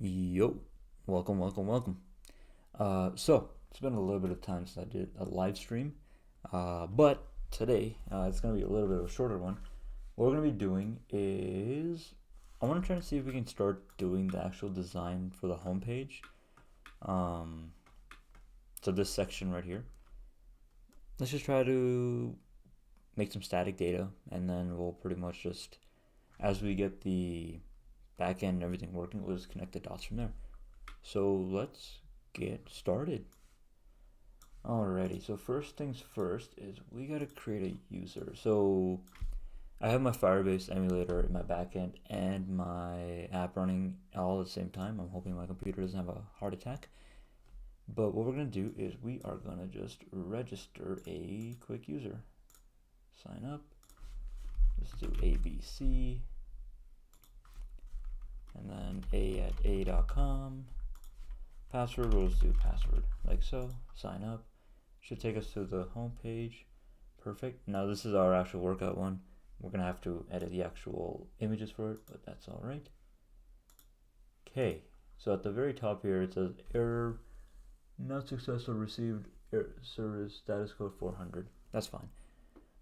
Yo, welcome. So it's been a little bit of time since I did a live stream, but today it's gonna be a little bit of a shorter one. What we're gonna be doing is I want to try to see if we can start doing the actual design for the homepage. Um, so this section right here, let's just try to make some static data, and then we'll pretty much just, as we get the back end and everything working, we'll just connect the dots from there. So let's get started. Alrighty, so first things first is we gotta create a user. So I have my Firebase emulator in my backend and my app running all at the same time. I'm hoping my computer doesn't have a heart attack. But what we're gonna do is we are gonna just register a quick user. Sign up. Let's do ABC. And then a@a.com. Password, we'll just do password like so. Sign up. Should take us to the home page. Perfect. Now this is our actual workout one. We're gonna have to edit the actual images for it, but that's all right. Okay, so at the very top here it says error not successful, received service status code 400. That's fine.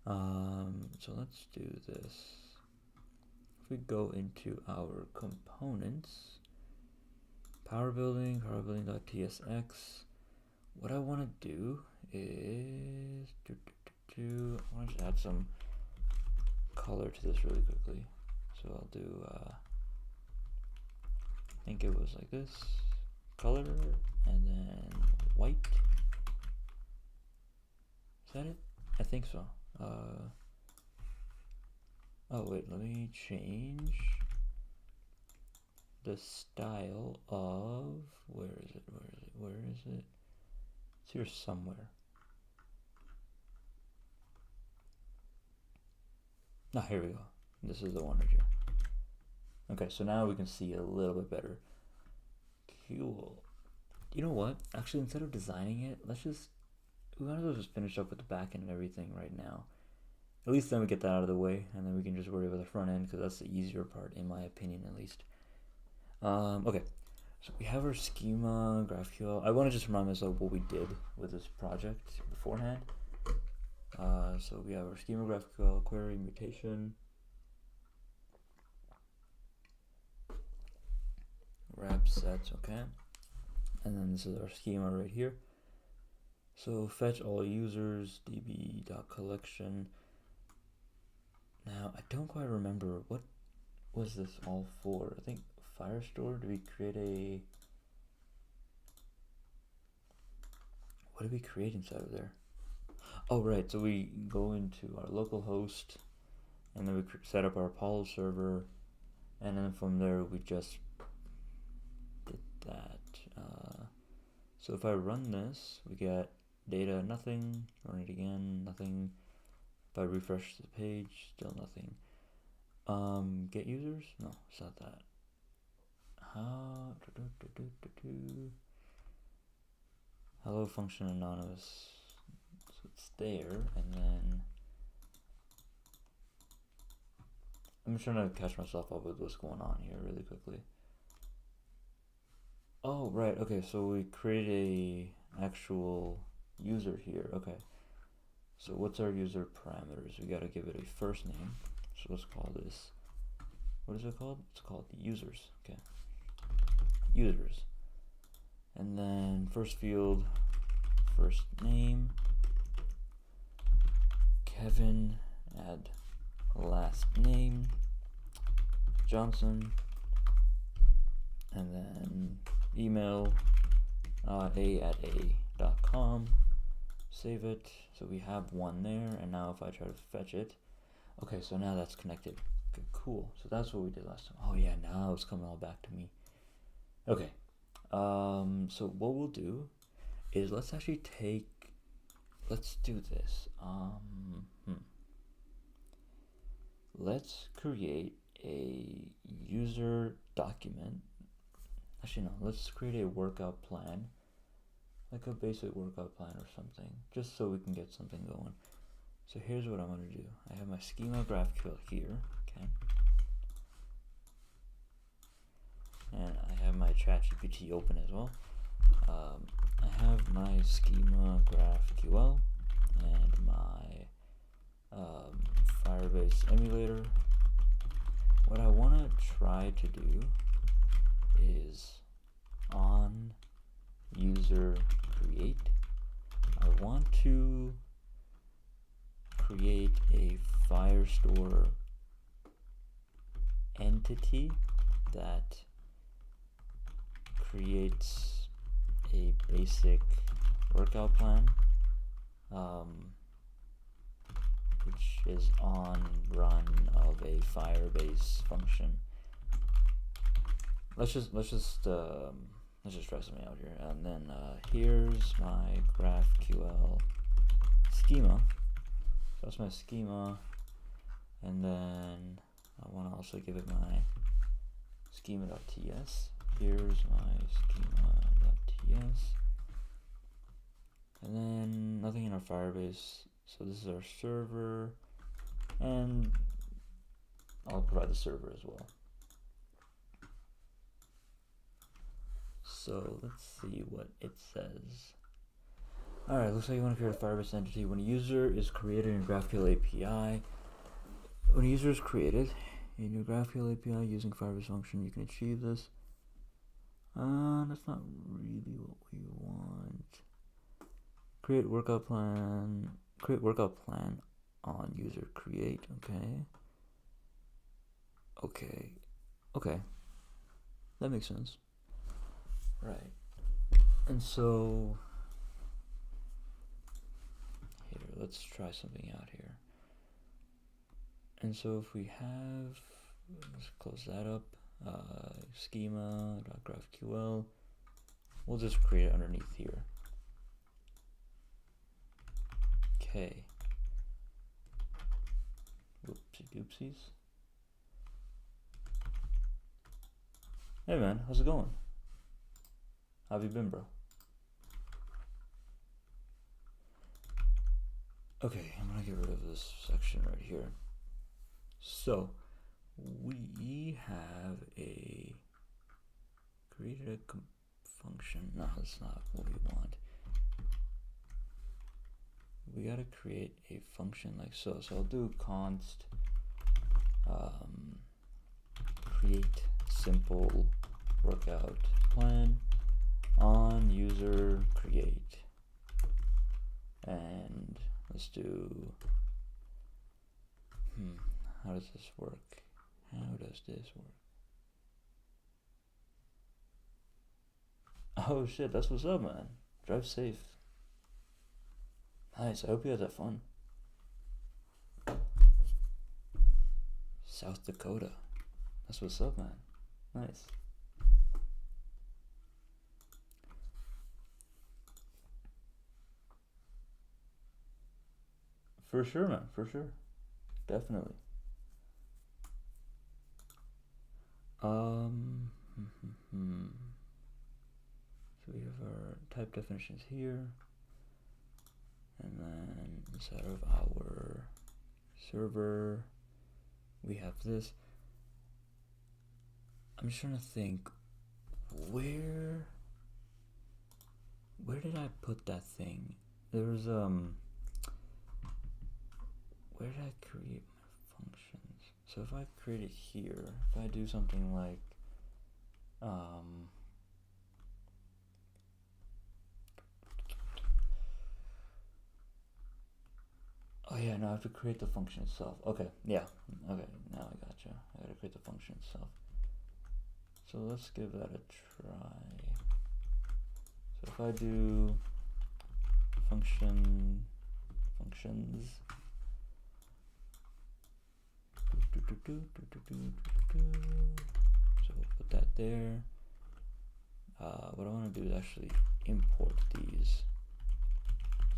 So let's do this. If we go into our components, power building.tsx, what I want to do is I want to just add some color to this really quickly. So I'll do I think it was like this, color, and then white. Is that it? I think so. Oh wait, let me change the style of, where is it? It's here somewhere. Ah, here we go. This is the one right here. Okay, so now we can see a little bit better. Cool. You know what? Actually, instead of designing it, we might as well just finish up with the back end and everything right now. At least then we get that out of the way, and then we can just worry about the front end, because that's the easier part, in my opinion, at least. Okay, so we have our schema, GraphQL. I want to just remind myself what we did with this project beforehand. So we have our schema, GraphQL, query, mutation, wrap sets, okay. And then this is our schema right here. So fetch all users, db.collection. Now, I don't quite remember, what was this all for? I think Firestore, did we create a... What did we create inside of there? Oh, right, so we go into our local host, and then we set up our Apollo server, and then from there we just did that. So if I run this, we get data, nothing, run it again, nothing. If I refresh the page, still nothing. Get users? No, it's not that. Hello function anonymous. So it's there, and then I'm just trying to catch myself up with what's going on here really quickly. Oh, right, okay, so we create a actual user here. Okay, so what's our user parameters? We gotta give it a first name. So let's call this, what is it called? It's called users. Okay, users. And then first field, first name, Kevin, add last name, Johnson, and then email, a@a.com, save it. So we have one there, and now if I try to fetch it, okay, so now that's connected. Okay, cool. So that's what we did last time. Oh yeah, now it's coming all back to me. Okay, so what we'll do is let's do this. Let's create a user document. Actually, no, let's create a workout plan, like a basic workout plan or something, just so we can get something going. So here's what I'm going to do. I have my schema GraphQL here, okay, and I have my ChatGPT open as well. I have my schema GraphQL and my Firebase emulator. What I want to try to do is on user create, I want to create a Firestore entity that creates a basic workout plan, which is on run of a Firebase function. Let's just try something out here, and then here's my GraphQL schema. So that's my schema, and then I want to also give it my schema.ts. Here's my schema.ts, and then nothing in our Firebase. So this is our server, and I'll provide the server as well. So let's see what it says. Alright, looks like you want to create a Firebase entity. When a user is created in GraphQL API, when a user is created in your GraphQL API using Firebase function, you can achieve this. That's not really what we want. Create workout plan on user create. Okay, that makes sense. Right, and so here, let's try something out here. And so if we have, let's close that up, schema.graphql, we'll just create it underneath here. Okay. Oopsies. Hey man, how's it going? How have you been, bro? Okay, I'm gonna get rid of this section right here. So we have created a function. No, that's not what we want. We gotta create a function like so. So I'll do const create simple workout plan on user create, and let's do how does this work? Oh shit, that's what's up, man. Drive safe. Nice, I hope you guys have fun. South Dakota, that's what's up, man. Nice. For sure, man, for sure. Definitely. So we have our type definitions here, and then inside of our server we have this. I'm just trying to think, where did I put that thing? There was where did I create my functions? So if I create it here, if I do something like oh yeah, no, I have to create the function itself. Okay, yeah, okay, now I gotcha. I gotta create the function itself. So let's give that a try. So if I do functions, so we'll put that there. What I want to do is actually import these.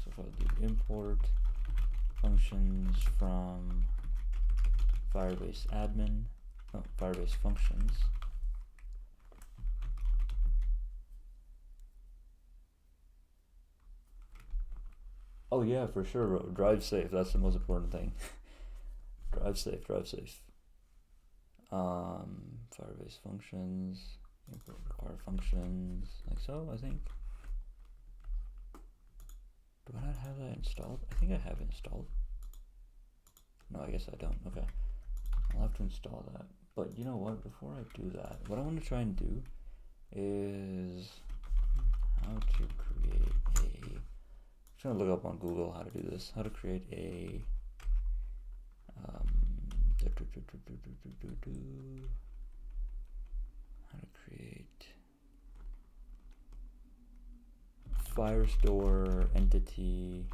So if I do import functions from Firebase admin, Firebase functions. Oh yeah, for sure, bro. Drive safe. That's the most important thing. Drive safe. Firebase functions, import require functions, like so, I think. Do I not have that installed? I think I have it installed. No, I guess I don't. Okay. I'll have to install that. But you know what? Before I do that, what I want to try and do is how to create a... I'm trying to look up on Google how to do this. How to create a... how to create Firestore entity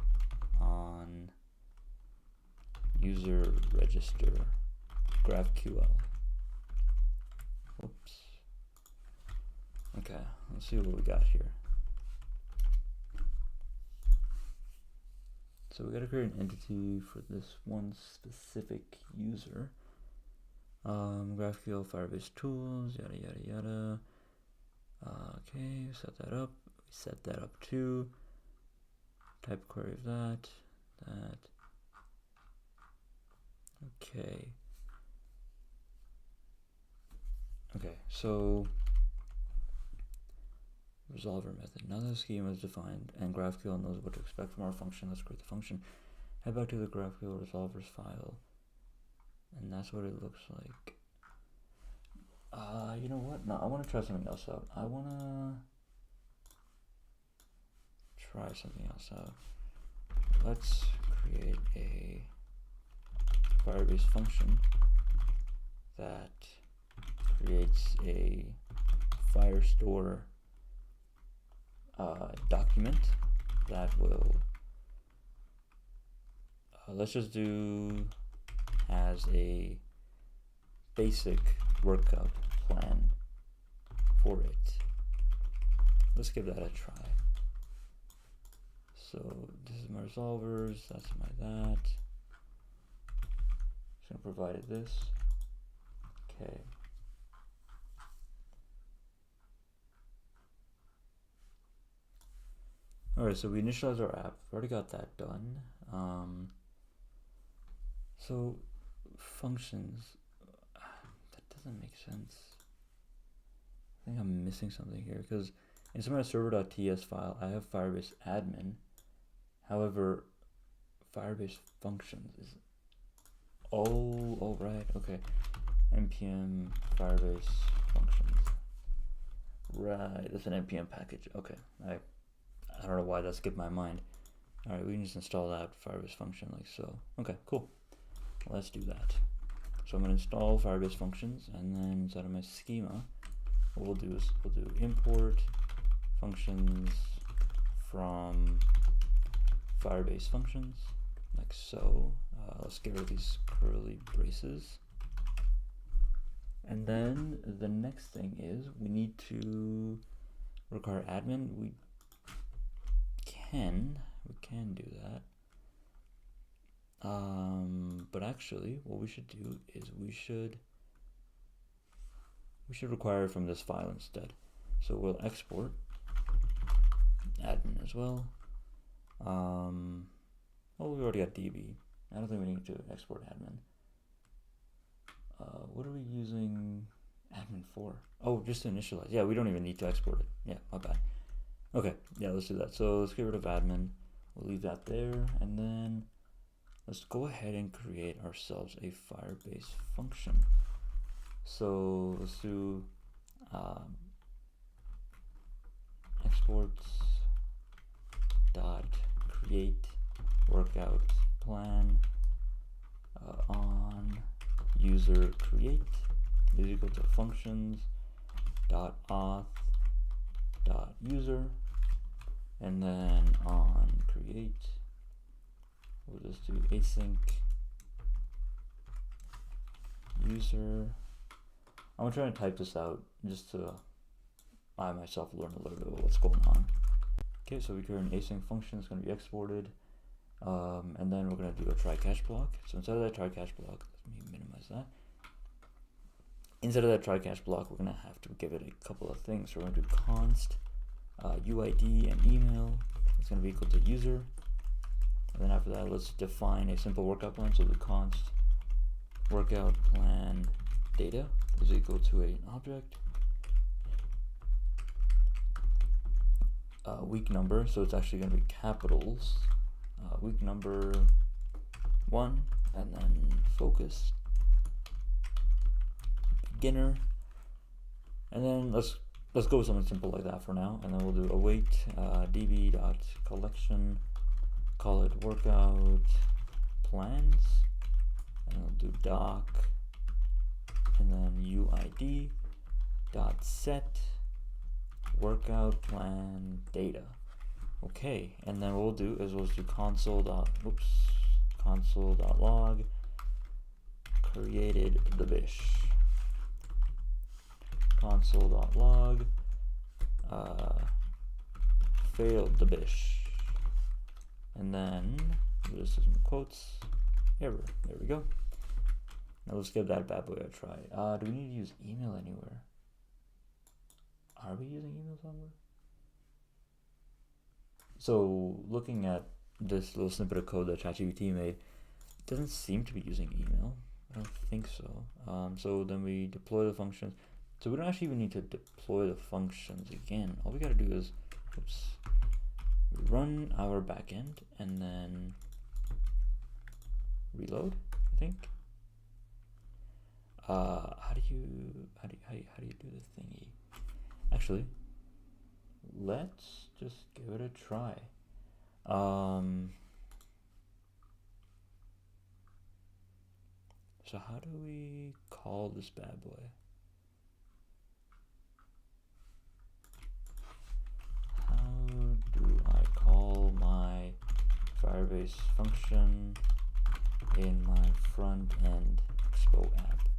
on user register GraphQL. Whoops. Okay, let's see what we got here. So we got to create an entity for this one specific user. GraphQL, Firebase tools, yada yada yada. Okay, set that up. We set that up too. Type query of that. Okay. Okay, so resolver method. Now the schema is defined and GraphQL knows what to expect from our function. Let's create the function. Head back to the GraphQL resolvers file. And that's what it looks like. You know what? No, I want to try something else out. I want to try something else out. Let's create a Firebase function that creates a Firestore document that will, let's just do as a basic workup plan for it. Let's give that a try. So this is my resolvers, that's my that. Just gonna provide it this. Okay. Alright, so we initialize our app. We've already got that done. So functions, that doesn't make sense. I think I'm missing something here because inside my server.ts file, I have Firebase admin. However, Firebase functions is, oh right, okay. npm Firebase functions. Right, that's an npm package. Okay, I don't know why that skipped my mind. Alright, we can just install that Firebase function like so. Okay, cool. Let's do that. So I'm going to install Firebase functions, and then inside of my schema, what we'll do is we'll do import functions from Firebase functions, like so. Let's get rid of these curly braces. And then the next thing is we need to require admin. We can do that. But actually what we should do is we should require it from this file instead. So we'll export admin as well. Oh, we already got DB. I don't think we need to export admin. What are we using admin for? Oh, just to initialize. Yeah, we don't even need to export it. Yeah, my bad. Okay, yeah, let's do that. So let's get rid of admin. We'll leave that there, and then let's go ahead and create ourselves a Firebase function. So let's do exports dot create workout plan on user create is equal to functions dot auth dot user, and then on create we'll just do async user. I'm gonna try to type this out just to I myself learn a little bit of what's going on. Okay, so we create an async function. It's going to be exported, and then we're going to do a try catch block. So inside of that try catch block, let me minimize that. Inside of that try catch block, we're going to have to give it a couple of things. So we're going to do const UID and email. It's going to be equal to user, and then after that, let's define a simple workout plan. So the const workout plan data is equal to an object. week number, so it's actually going to be capitals. Week number 1, and then focus, beginner, and then let's go with something simple like that for now, and then we'll do await db.collection, call it workout plans, and we'll do doc, and then uid dot set workout plan data. Okay, and then what we'll do is we'll just do console.log created the bish, console.log failed the bish, and then this is in quotes error. There we go. Now let's give that bad boy a try. Do we need to use email anywhere? Are we using email somewhere? So looking at this little snippet of code that ChatGPT made, it doesn't seem to be using email. I don't think so. So then we deploy the functions. So we don't actually even need to deploy the functions again. All we gotta do is, we run our backend and then reload, I think. How do you do the thingy? Actually, let's just give it a try. So how do we call this bad boy? How do I call my Firebase function in my front end Expo app?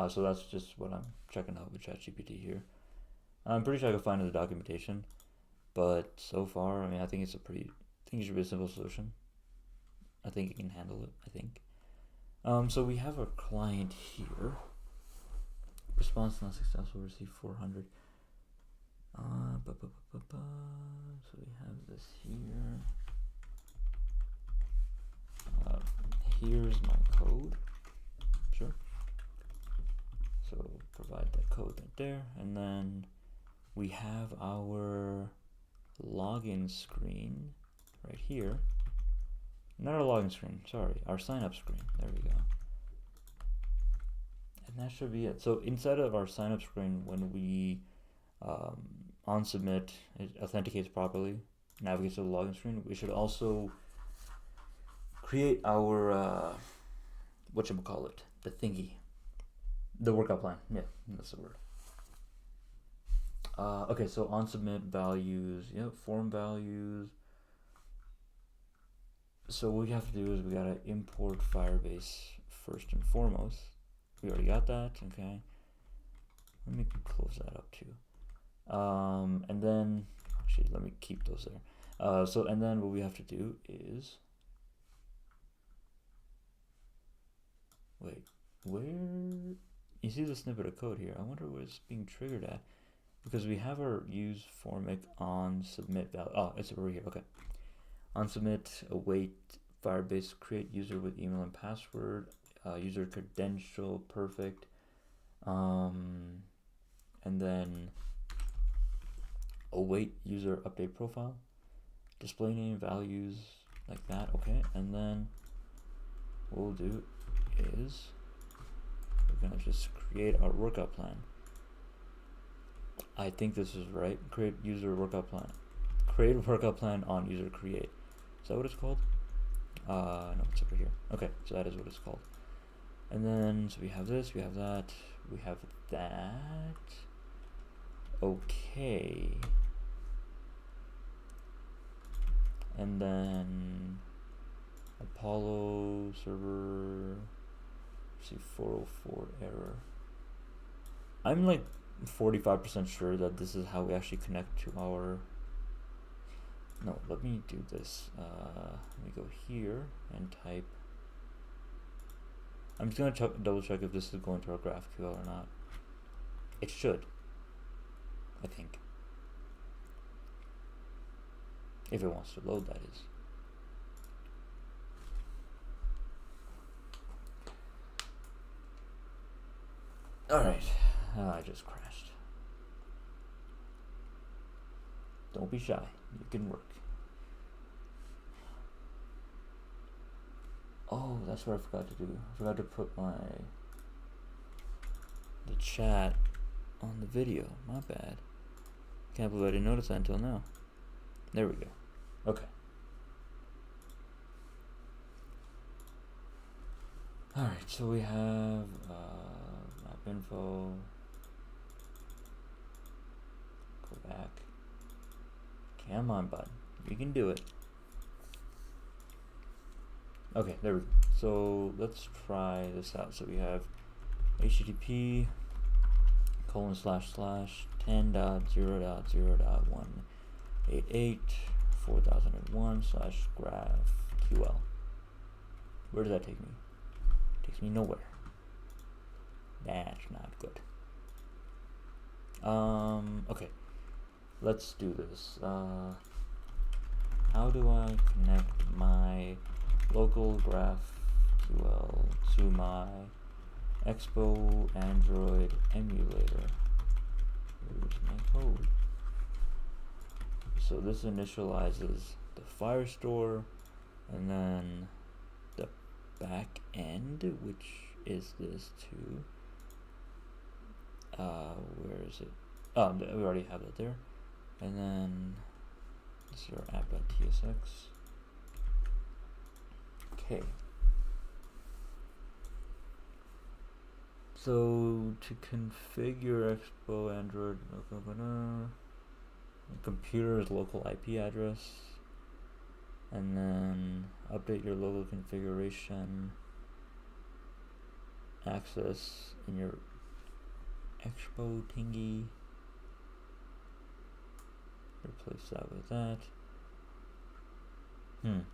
So that's just what I'm checking out with ChatGPT here. I'm pretty sure I can find it in the documentation, but so far, I mean, I think it should be a simple solution. I think it can handle it, I think. So we have our client here. Response not successful, receive 400. So we have this here. Here's my code. Sure. So provide that code right there, and then we have our login screen right here. Not our login screen, sorry, our sign up screen. There we go. And that should be it. So inside of our sign up screen, when we on submit, it authenticates properly, navigates to the login screen, we should also create our whatchamacallit, the thingy. The workout plan, yeah, that's the word. Okay, so on submit values, form values. So what we have to do is we gotta import Firebase first and foremost. We already got that, okay. Let me close that up too. And then, actually, let me keep those there. And then what we have to do is, wait, where? You see the snippet of code here. I wonder where it's being triggered at, because we have our use formic on submit value. Oh, it's over here. Okay. On submit, await Firebase create user with email and password, user credential, perfect. And then await user update profile, display name, values like that. Okay. And then what we'll do is, we're gonna just create our workout plan. I think this is right. Create user workout plan. Create workout plan on user create. Is that what it's called? No, it's over here. Okay, so that is what it's called. And then, so we have this, we have that, we have that. Okay. And then Apollo server, see 404 error. I'm like 45% sure that this is how we actually connect to our, no, let me do this. Let me go here and type, I'm just gonna double check if this is going to our GraphQL or not. It should, I think. If it wants to load, that is. Alright, I just crashed. Don't be shy. You can work. Oh, that's what I forgot to do. I forgot to put the chat on the video. My bad. Can't believe I didn't notice that until now. There we go. Okay. Alright, so we have map info. Go back. Come on, bud. You can do it. Okay, there we go. So let's try this out. So we have http ://10.0.0.188.4001/GraphQL. Where does that take me? Takes me nowhere. That's not good. Okay, let's do this. How do I connect my local GraphQL to my Expo Android emulator? Here's my code. So this initializes the Firestore and then the back end, which is this too. Where is it? Oh, we already have that there. And then this is our app.tsx. Okay. So to configure Expo Android, computer's local IP address, and then update your local configuration access in your Expo thingy. Replace that with that. Let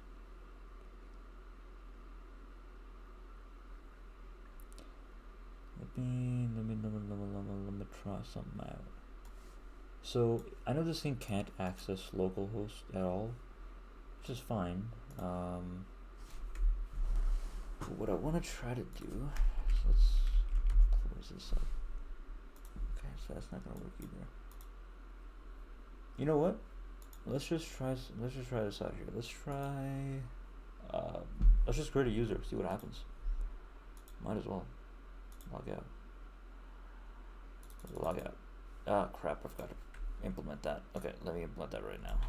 me try something out. So I know this thing can't access localhost at all, which is fine. But what I want to try to do, so let's close this up. Okay, so that's not gonna work either. You know what? Let's just try this out here. Let's just create a user, see what happens. Might as well. Log out. Log out. Ah, crap, I forgot to implement that. Okay, let me implement that right now.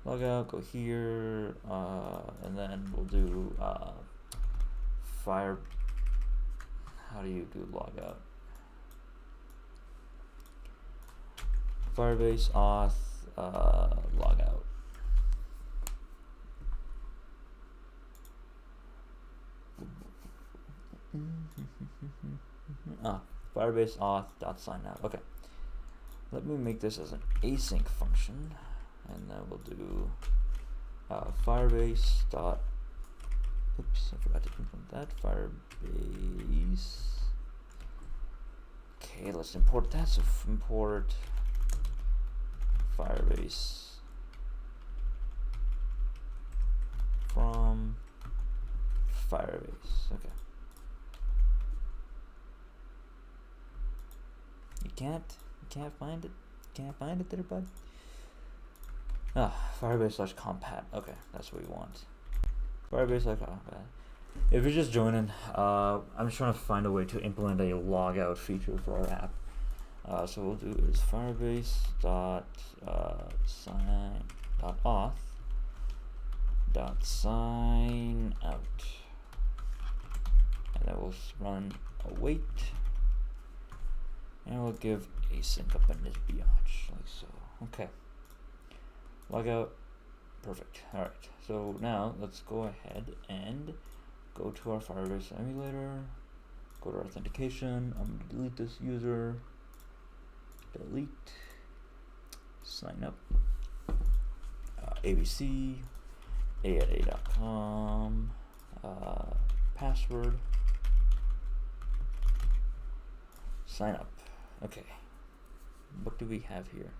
Log out, go here, and then we'll do how do you do log out? Firebase auth log out. Firebase auth dot sign out. Okay, let me make this as an async function, and then we'll do Firebase dot. Oops, I forgot to implement that. Firebase. Okay, let's import that. So import Firebase from Firebase. Okay. You can't find it. Can't find it there, bud. Firebase/compat. Okay, that's what we want. Firebase/compat. If you're just joining, I'm just trying to find a way to implement a logout feature for our app. So what we'll do is Firebase dot sign out, and then we'll run await, and we'll give async up in this biatch like so. Okay. Logout. Perfect. Alright, so now let's go ahead and go to our Firebase emulator, go to our authentication. I'm going to delete this user, delete, sign up, ABC, a@a.com, password, sign up. Okay, what do we have here?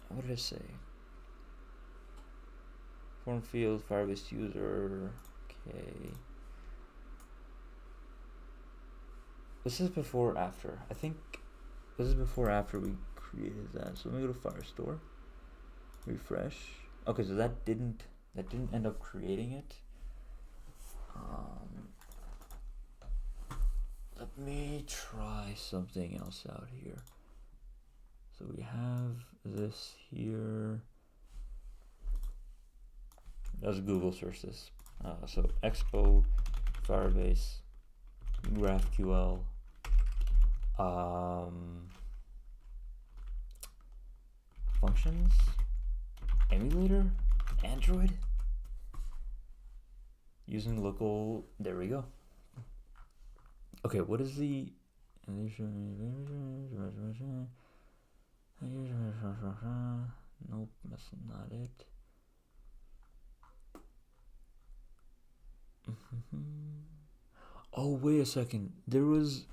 What did I say? Form field, Firebase user. Okay. This is before or after. I think This is before or after we created that. So let me go to Firestore. Refresh. Okay, so that didn't end up creating it. Let me try something else out here. So we have this here. Let's Google search this. So Expo, Firebase, GraphQL, functions, emulator, Android, using local. There we go. Okay, what is the? Nope, that's not it. Oh, wait a second. There was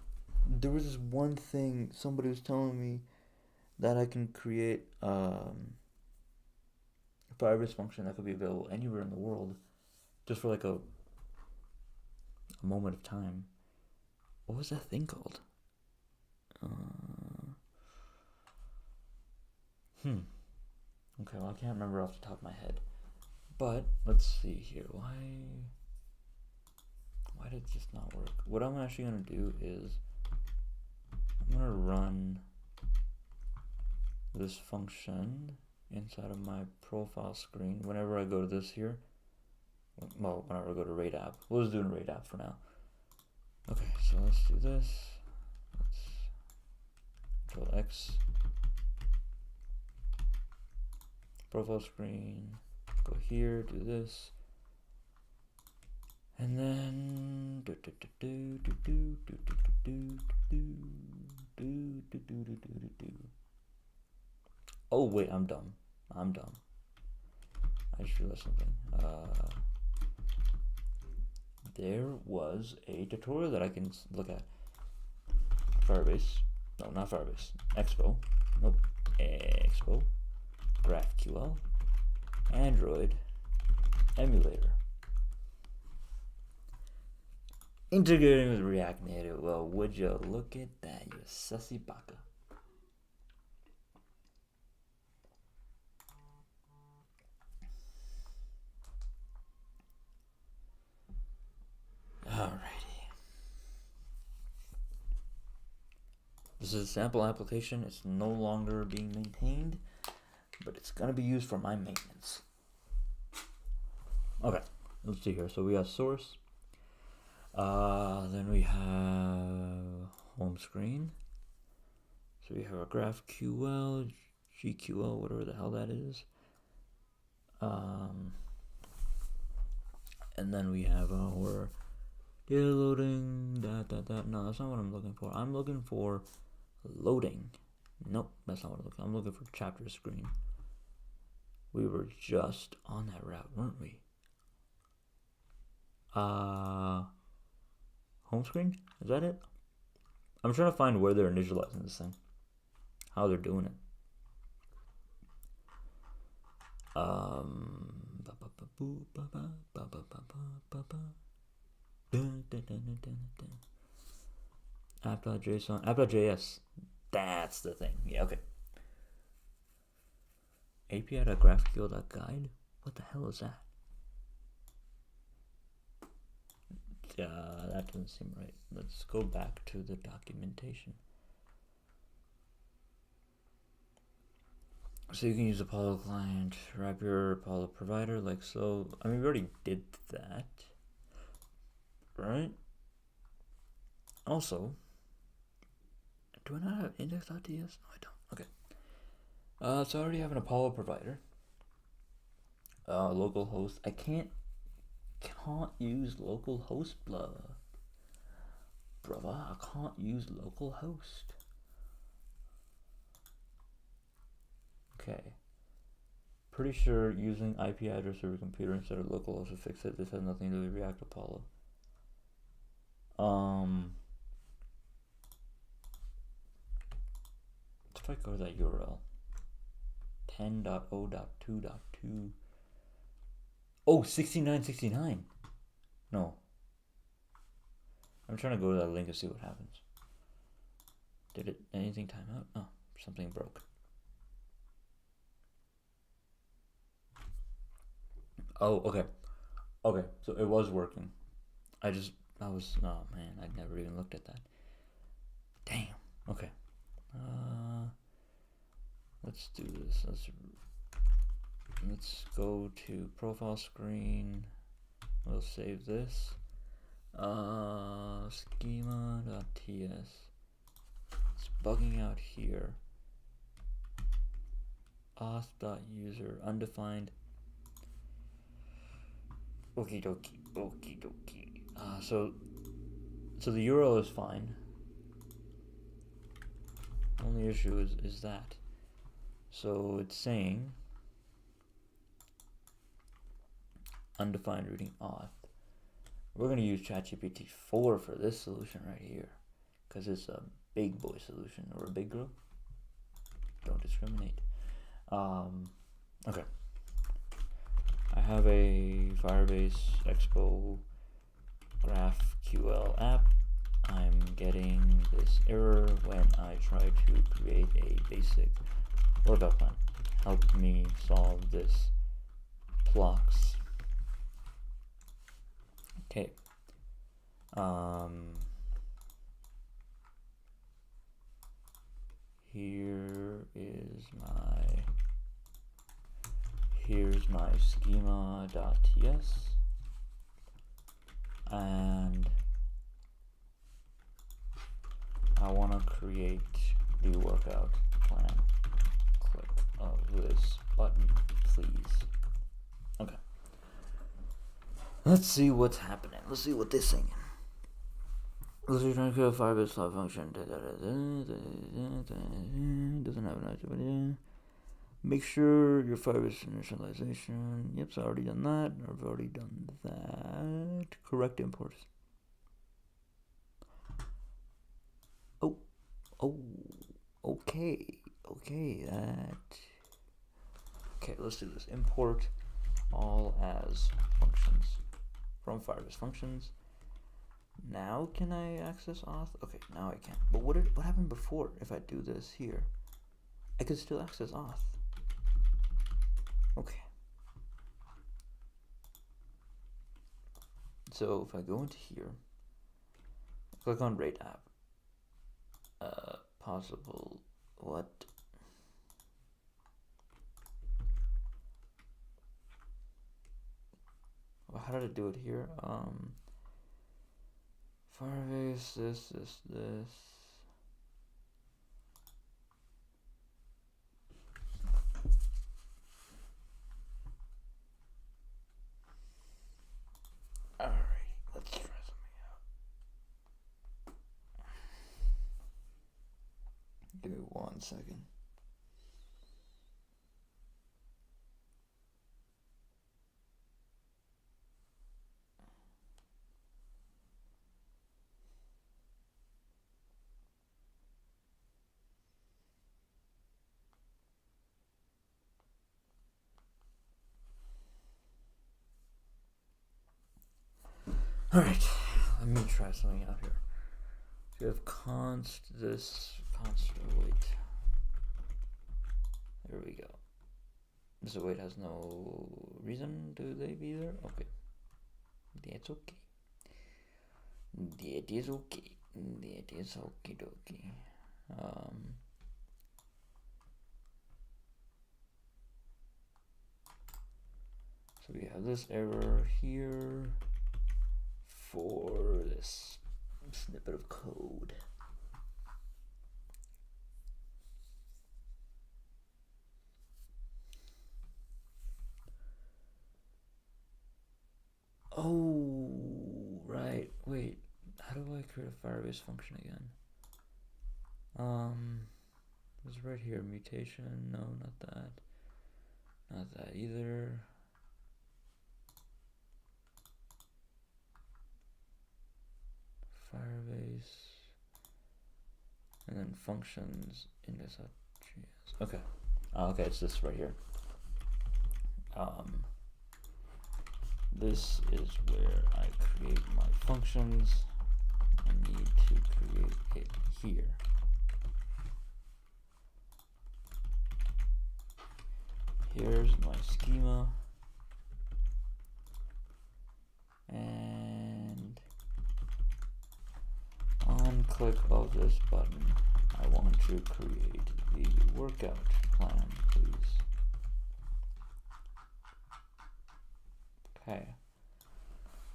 this one thing somebody was telling me that I can create a Firebase function that could be available anywhere in the world, just for like a moment of time. What was that thing called? Okay, well I can't remember off the top of my head. But let's see here. Why did this not work? What I'm actually gonna do is I'm gonna run this function inside of my profile screen whenever I go to this here. Well, whenever I go to rate app. We'll just do rate app for now. Okay, so let's do this. Let's Control X. Profile screen. Go here, do this. And then oh wait, I'm dumb. I just realized something. There was a tutorial that I can look at. Firebase. No, not Firebase. Expo. Nope. Expo. GraphQL. Android. Emulator. Integrating with React Native. Well, would you look at that, you sussy baka. Alrighty. This is a sample application. It's no longer being maintained, but it's going to be used for my maintenance. Okay, let's see here. So we have source. Then we have home screen. So we have our GraphQL, GQL, whatever the hell that is. And then we have our data loading, that. No, that's not what I'm looking for. I'm looking for loading. Nope, that's not what I'm looking for. I'm looking for chapter screen. We were just on that route, weren't we? Home screen? Is that it? I'm trying to find where they're initializing this thing. How they're doing it. App.json, app.js. That's the thing. Yeah, okay. API.graphql.guide? What the hell is that? That doesn't seem right. Let's go back to the documentation. So you can use Apollo client, wrap your Apollo provider like so. I mean, we already did that, right? Also, do I not have index.ts? No, I don't. Okay. So I already have an Apollo provider. Localhost. I can't use localhost, brother. I can't use localhost. Okay. Pretty sure using IP address of your computer instead of localhost will fix it. This has nothing to do with React Apollo. If I go to that URL, 10.0.2.2. Oh, 6969. No. I'm trying to go to that link and see what happens. Did it anything time out? Oh, something broke. Oh, okay. Okay, so it was working. I was, oh man, I never even looked at that. Damn. Okay. Let's do this. Let's go to profile screen. We'll save this. Schema.ts. It's bugging out here. Auth.user undefined. Okie dokie. So the URL is fine. Only issue is that. So it's saying undefined reading auth. We're gonna use ChatGPT 4 for this solution right here, because it's a big boy solution, or a big girl. Don't discriminate. Okay. I have a Firebase Expo GraphQL app. I'm getting this error when I try to create a basic workout plan. Help me solve this blocks. Okay. Here's my schema.ts, and I want to create the workout plan. Click this button, please. Okay. Let's see what's happening. Let's see what they're saying. Let's try to create a Firebase Cloud function. Doesn't have an activity. Make sure your Firebase initialization. Yep, so I've already done that. I've already done that. Correct imports. Oh, okay, that. Okay, let's do this. Import all as functions from Firebase functions. Now can I access auth? Okay, now I can. But what happened before? If I do this here, I could still access auth. Okay. So if I go into here, click on rate app. Possible what? Well, how did I do it here? Firebase, this. Alright, let's try something out. Give me 1 second. Alright, let me try something out here. So you have const, wait. There we go. This wait has no reason to they be there? Okay. That's okay. That is okay. That is okie dokie. So we have this error here for this snippet of code. Oh, right. Wait, how do I create a Firebase function again? It's right here. Mutation. No, not that. Not that either. Firebase. And then functions index.js. Okay. Okay, it's this right here. This is where I create my functions. I need to create it here. here's my schema, and on click of this button, I want to create the workout plan, please. Okay.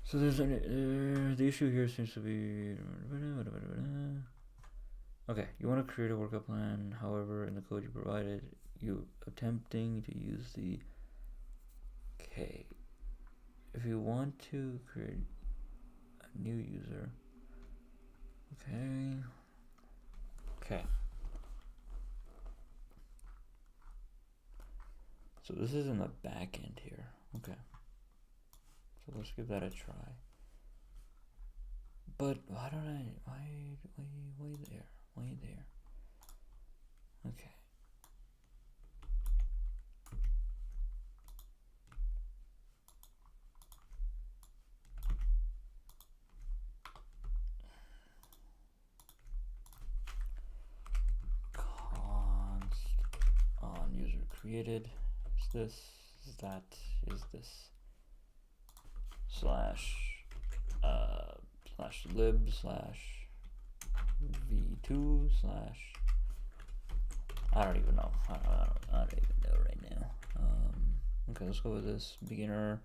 So there's the issue here seems to be okay. You want to create a workout plan. However, in the code you provided, you attempting to use the if you want to create a new user, okay. So this is in the back end here. Okay. So let's give that a try. But why don't I? Why there? Okay. Const on user created is this, is that, is this, slash lib slash v2 slash, I don't even know. I don't even know right now. Okay, let's go with this beginner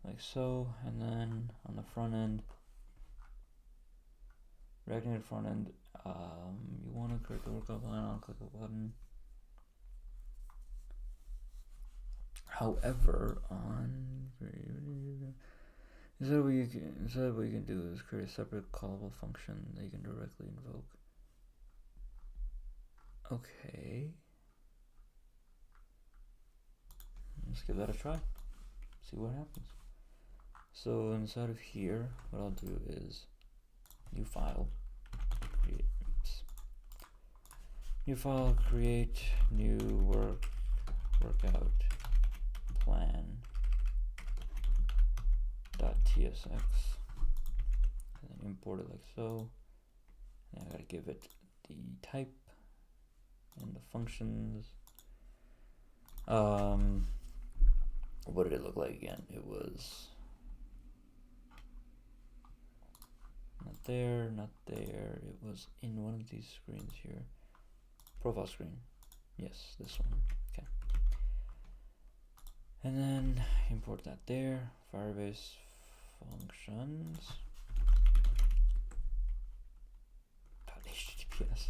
like so, and then on the front end, reacting front end, you want to create the workout plan. I'll click a button. However, instead what you can do is create a separate callable function that you can directly invoke. Okay. Let's give that a try. See what happens. So inside of here, what I'll do is new file, create new workout plan .tsx, and then import it like so. And I gotta give it the type and the functions. What did it look like again? It was not there, not there. It was in one of these screens here. Profile screen. Yes, this one. Okay. And then import that there. Firebase functions. .https.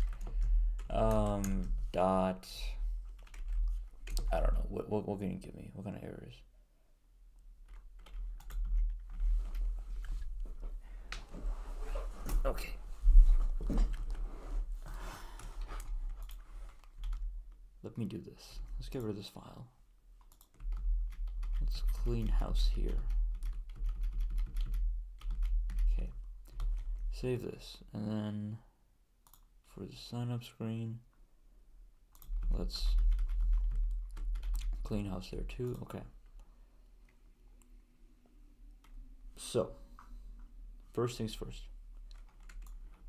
Dot. I don't know. What can you give me? What kind of errors? Okay. Let me do this. Let's get rid of this file. Let's clean house here. Okay. Save this. And then for the sign up screen, let's clean house there too. Okay. So, first things first.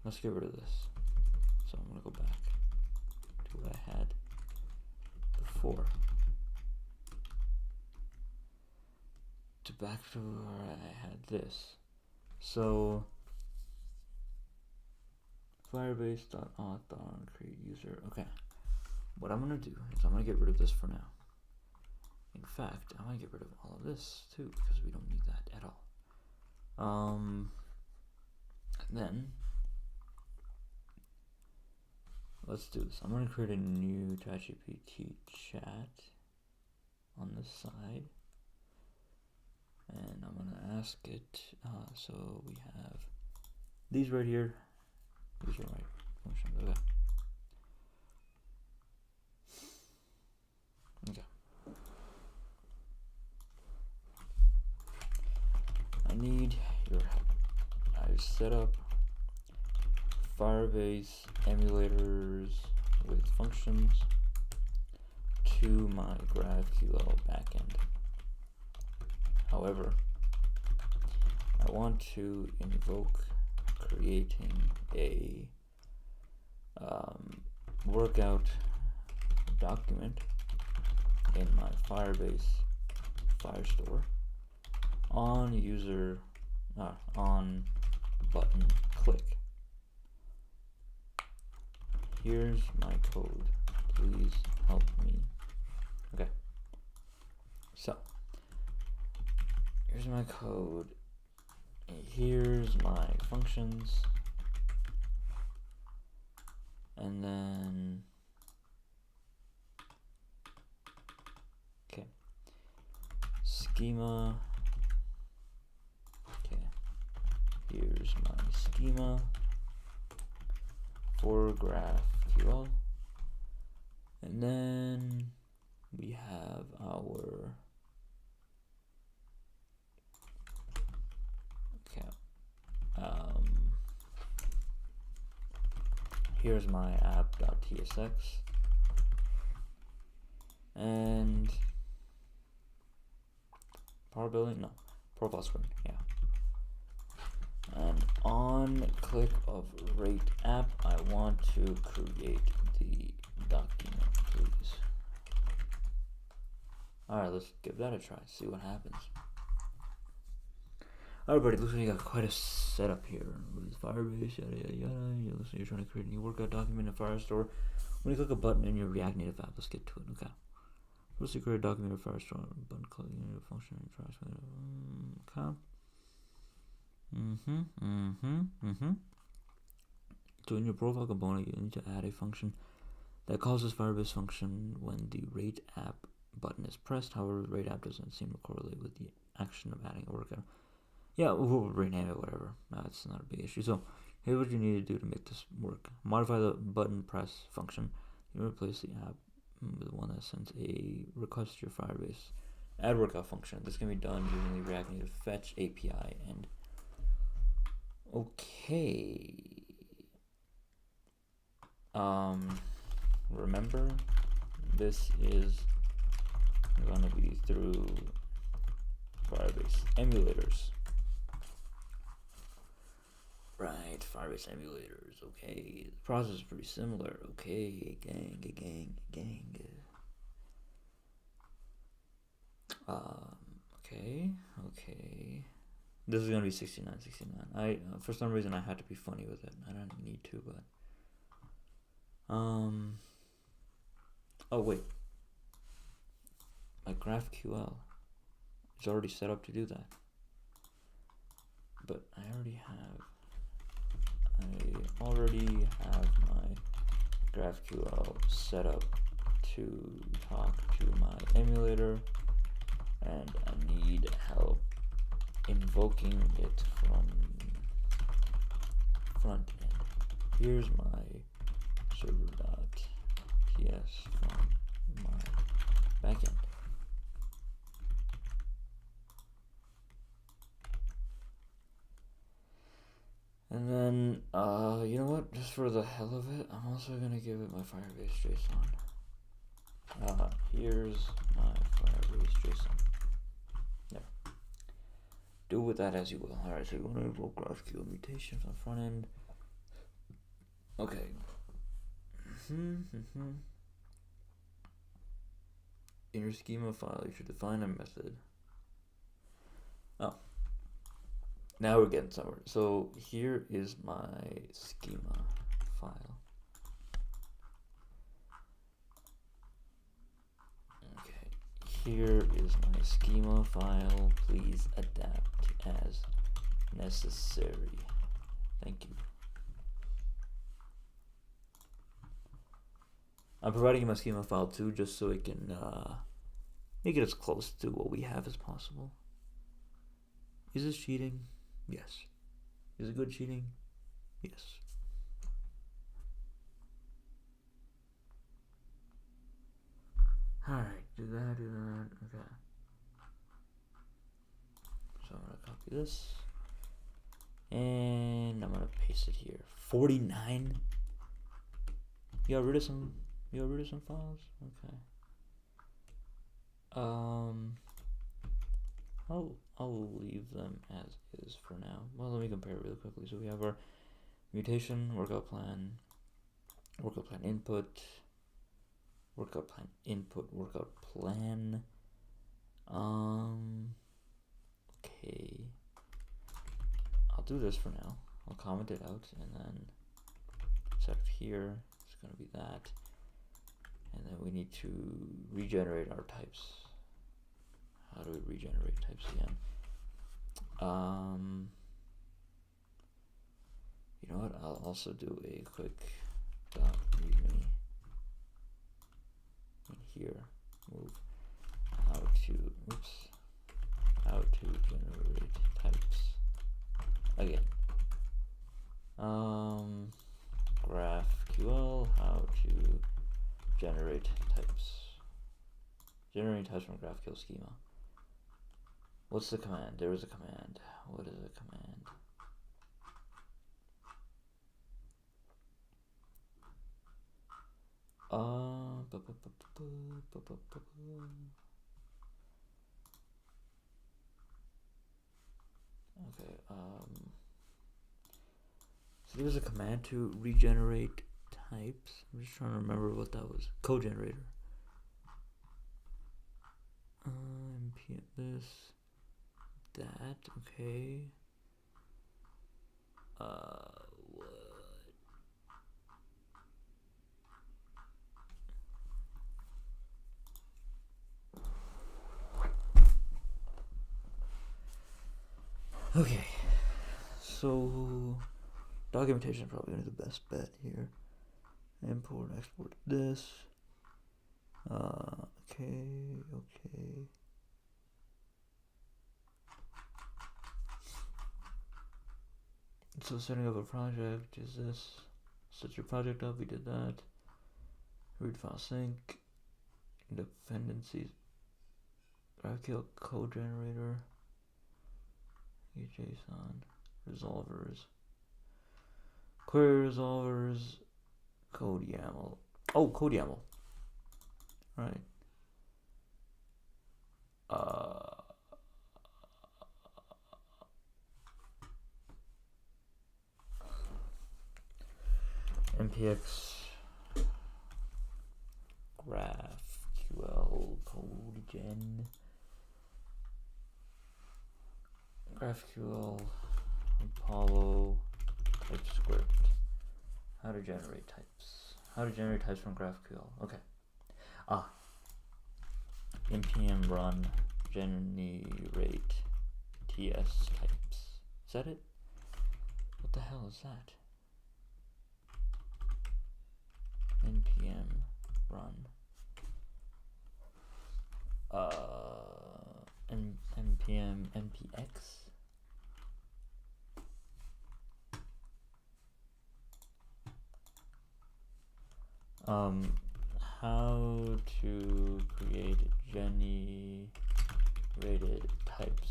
Let's get rid of this. So I'm gonna go back to what I had before. Back to where I had this. So firebase.auth create user. Okay. What I'm gonna do is I'm gonna get rid of this for now. In fact, I'm gonna get rid of all of this too, because we don't need that at all. And then let's do this. I'm gonna create a new ChatGPT chat on this side. And I'm gonna ask it, so we have these right here. These are right functions. Okay. I need your help. I've set up Firebase emulators with functions to my GraphQL backend. However, I want to invoke creating a workout document in my Firebase Firestore on on button click. Here's my code. Please help me. Okay. So here's my code. Here's my functions. And then schema. Okay. Here's my schema for GraphQL. And then we have our here's my app.tsx and power building, no, profile screen, yeah. And on click of rate app, I want to create the document, please. Alright, let's give that a try, see what happens. Alright, buddy, looks like you got quite a setup here with Firebase, yada yada yada. Looks like you're trying to create a new workout document in Firestore. When you click a button in your React Native app, let's get to it. Okay. First, you create a document in Firestore. Button clicking a function and tries okay. So in your profile component, you need to add a function that calls this Firebase function when the rate app button is pressed. However, rate app doesn't seem to correlate with the action of adding a workout. Yeah, we'll rename it, whatever. That's not a big issue. So here's what you need to do to make this work. Modify the button press function. You replace the app with the one that sends a request to your Firebase add workout function. This can be done using the React Native fetch API. And okay, remember, this is gonna be through Firebase emulators. Right, Firebase emulators, okay. The process is pretty similar, okay, gang. Okay. This is gonna be 69. For some reason I had to be funny with it. I don't need to, but oh wait. My GraphQL is already set up to do that. But I already have my GraphQL set up to talk to my emulator, and I need help invoking it from front end. Here's my server.ts from my backend. And then, you know what? Just for the hell of it, I'm also gonna give it my Firebase JSON. Here's my Firebase JSON. There. Do with that as you will. Alright, so you want to invoke GraphQL mutations on front end. Okay. In your schema file, you should define a method. Oh. Now we're getting somewhere. So here is my schema file. Okay, here is my schema file. Please adapt as necessary. Thank you. I'm providing you my schema file too, just so it can make it as close to what we have as possible. Is this cheating? Yes. Is it good cheating? Yes. Alright, do that. Okay. So I'm gonna copy this. And I'm gonna paste it here. 49? You got rid of some files? Okay. I'll leave them as is for now. Well, let me compare it really quickly. So we have our mutation, workout plan input, Workout plan input, workout plan. Okay. I'll do this for now. I'll comment it out, and then instead of here, it's gonna be that. And then we need to regenerate our types. How do we regenerate types again? You know what? I'll also do a quick readme in here. Move how to generate types again. GraphQL, how to generate types. Generating types from GraphQL schema. What's the command? There is a command. What is the command? Okay, so there's a command to regenerate types. I'm just trying to remember what that was. Code generator. Npm this, that, okay. What? Okay, so documentation is probably gonna be the best bet here. Import, export this. Okay. So setting up a project is this. Set your project up, we did that. Read file sync. Dependencies. GraphQL code generator. JSON. Resolvers. Query resolvers. Code YAML. Oh, code YAML. Right. npx GraphQL code gen. GraphQL Apollo TypeScript. How to generate types. How to generate types from GraphQL. Okay. npm run generate ts types. Is that it? What the hell is that? npm run npm npx how to create generated types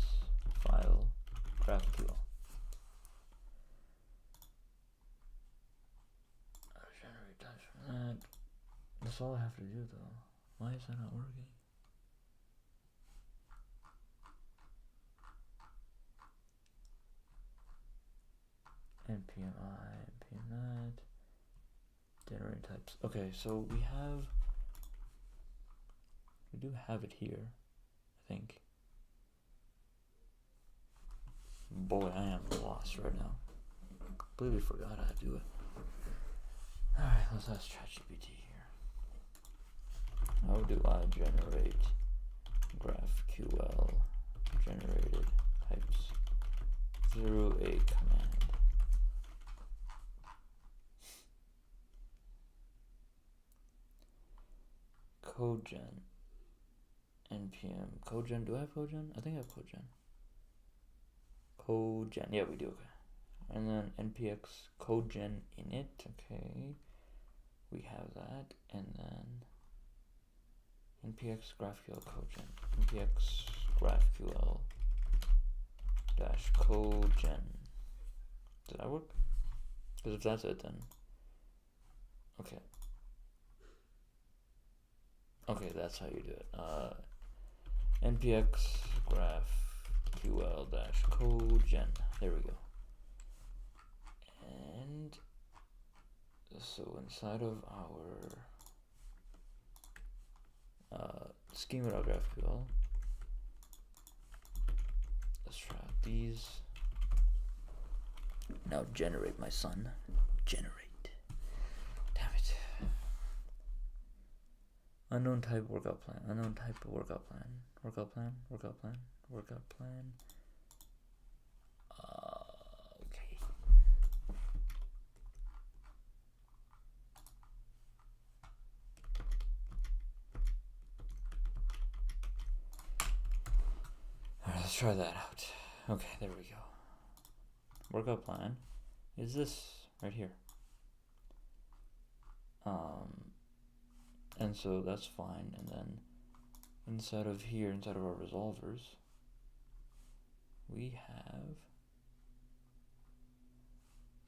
file GraphQL. Generate types from that. That's all I have to do though. Why is that not working? npm that. Generate types. Okay, so we do have it here, I think. Boy, I am lost right now. Completely forgot how to do it. Alright, let's ask ChatGPT here. How do I generate GraphQL generated types through a command? CodeGen. npm CodeGen. Do I have CodeGen? I think I have CodeGen. CodeGen. Yeah, we do. Okay. And then npx CodeGen init. Okay. We have that. And then npx GraphQL CodeGen. npx GraphQL dash CodeGen. Did that work? Because if that's it, then okay. Okay, that's how you do it. npx GraphQL dash CodeGen. There we go. And so inside of our schema.graphql. Let's try out these. Now generate, my son. Generate. Damn it. Unknown type workout plan. Unknown type of workout plan. Workout plan. Workout plan. Workout plan. Okay. Alright, let's try that out. Okay, there we go. Workout plan is this right here. And so that's fine. And then inside of here, inside of our resolvers, we have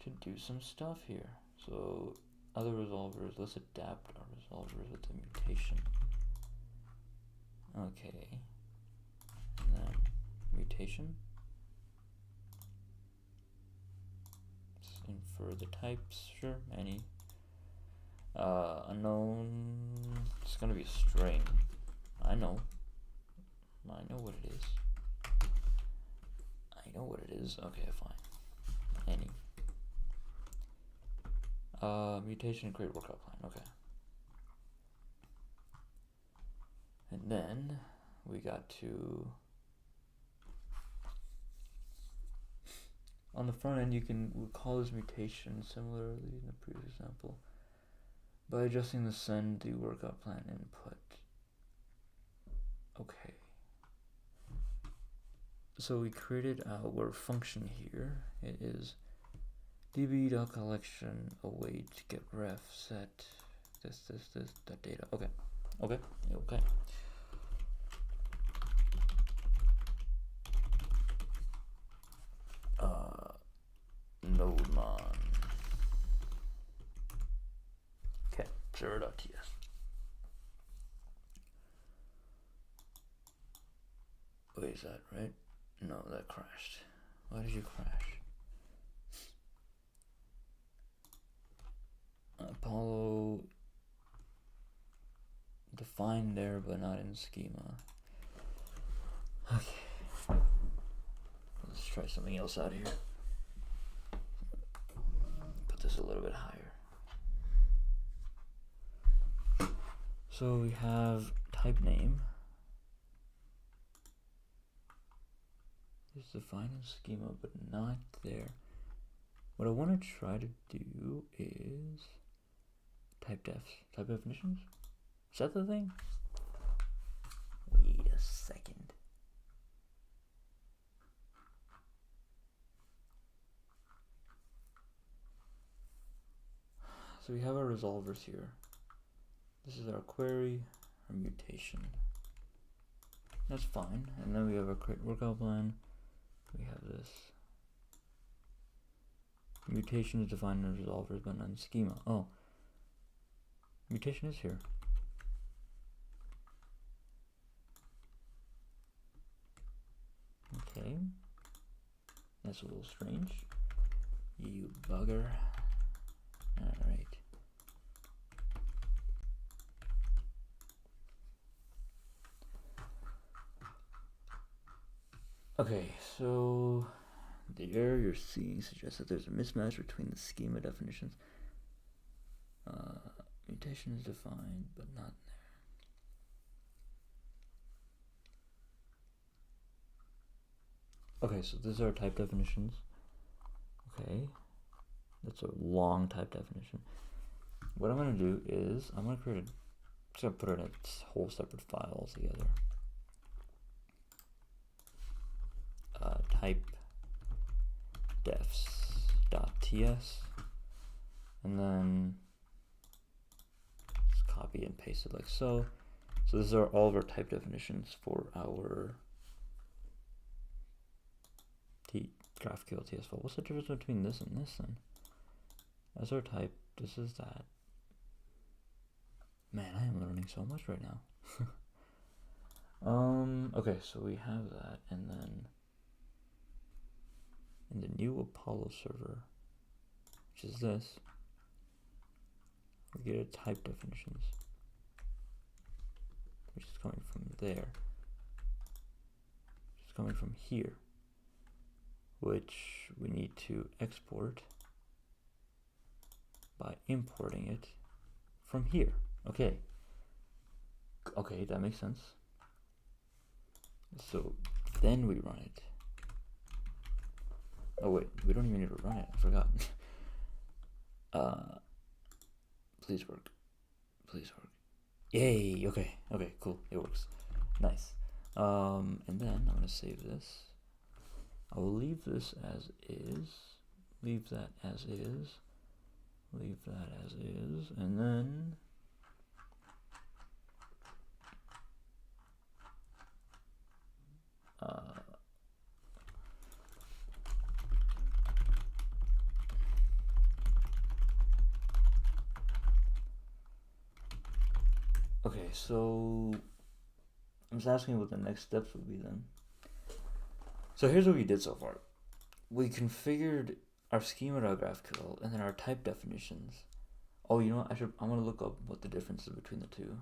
to do some stuff here. So other resolvers, let's adapt our resolvers with the mutation. Okay. And then mutation. Let's infer the types, sure, any. Unknown, it's gonna be a string. I know what it is. Okay, fine. Any. Mutation and create workout plan. Okay. And then we got to, on the front end, we'll call this mutation similarly in the previous example by adjusting the send the workout plan input. Okay. So we created our function here. It is db.collection await get ref set this data. Okay. Nodemon. Okay, 0.ts. Wait, is that right? No, that crashed. Why did you crash? Apollo defined there, but not in schema. Okay. Let's try something else out here. Put this a little bit higher. So we have type name. It's defined in schema, but not there. What I want to try to do is type definitions. Is that the thing? Wait a second. So we have our resolvers here. This is our query, our mutation. That's fine. And then we have our create workout plan. We have this. Mutation is defined in resolvers, but not in schema. Oh. Mutation is here. Okay. That's a little strange. You bugger. Alright. Okay, so the error you're seeing suggests that there's a mismatch between the schema definitions. Mutation is defined, but not there. Okay, so these are type definitions. Okay, that's a long type definition. What I'm going to do is I'm going to create just going to put it in a whole separate file altogether. Type defs.ts, and then just copy and paste it like so. So these are all of our type definitions for our GraphQL TS file. What's the difference between this and this then? That's our type, this is that. Man, I am learning so much right now. Okay, so we have that, and then in the new Apollo server, which is this, we get a type definitions. which is coming from there, which is coming from here, which we need to export by importing it from here. Okay. Okay, that makes sense. So then we run it. Oh wait, we don't even need to run it. I forgot. Please work. Please work. Yay! Okay. Okay. Cool. It works. Nice. And then I'm gonna save this. I will leave this as is. Leave that as is. Leave that as is. And then okay, so I'm just asking what the next steps would be then. So here's what we did so far. We configured our schema.graphql and then our type definitions. Oh, you know what? I'm gonna look up what the difference is between the two.